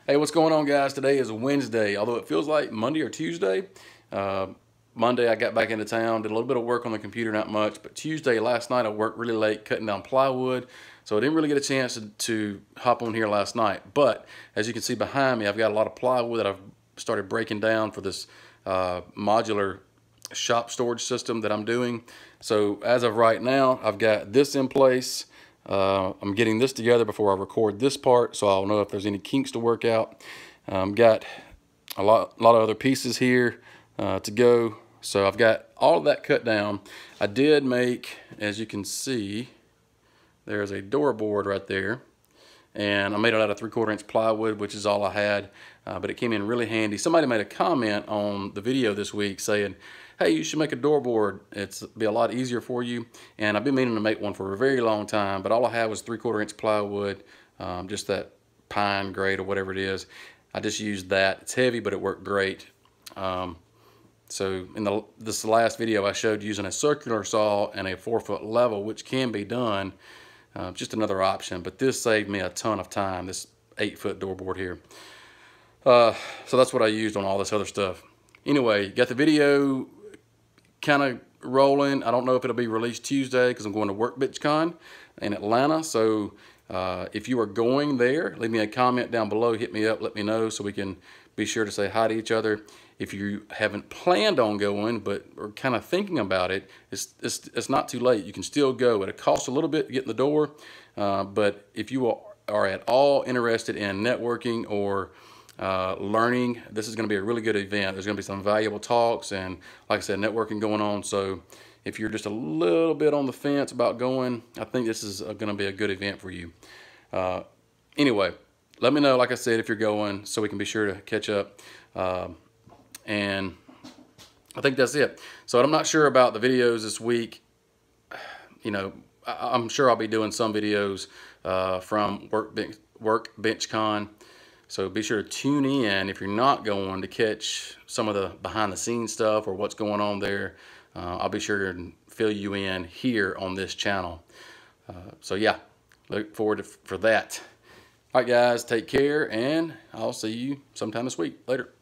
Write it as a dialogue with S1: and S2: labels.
S1: Hey, what's going on, guys? Today is Wednesday, although it feels like Monday or Tuesday. Monday, I got back into town, did a little bit of work on the computer, not much. But Tuesday, last night, I worked really late cutting down plywood, so I didn't really get a chance to hop on here last night. But as you can see behind me, I've got a lot of plywood that I've started breaking down for this modular shop storage system that I'm doing. So as of right now, I've got this in place. I'm getting this together before I record this part, so I'll know if there's any kinks to work out. Got a lot of other pieces here to go. So I've got all of that cut down. I did make, as you can see, there's a door board right there. And I made it out of 3/4 inch plywood, which is all I had, but it came in really handy. Somebody made a comment on the video this week saying, hey, you should make a door board. It'll be a lot easier for you. And I've been meaning to make one for a very long time, but all I had was 3/4 inch plywood, just that pine grade or whatever it is. I just used that. It's heavy, but it worked great. So in this last video, I showed using a circular saw and a 4-foot level, which can be done. Just another option, but this saved me a ton of time, this 8-foot door board here. So that's what I used on all this other stuff. Anyway, got the video kind of rolling. I don't know if it'll be released Tuesday because I'm going to WorkbenchCon in Atlanta. So if you are going there, leave me a comment down below, hit me up, let me know so we can be sure to say hi to each other. If you haven't planned on going but are kind of thinking about it, it's not too late. You can still go. It'll cost a little bit to get in the door, but if you are at all interested in networking or learning, this is going to be a really good event. There's going to be some valuable talks and, like I said, networking going on. So if you're just a little bit on the fence about going, I think this is going to be a good event for you. Anyway, let me know, like I said, if you're going, so we can be sure to catch up. And I think that's it. So I'm not sure about the videos this week. You know, I'm sure I'll be doing some videos from WorkbenchCon. So be sure to tune in if you're not going to catch some of the behind the scenes stuff or what's going on there. I'll be sure to fill you in here on this channel. So yeah, look forward for that. All right, guys, take care, and I'll see you sometime this week. Later.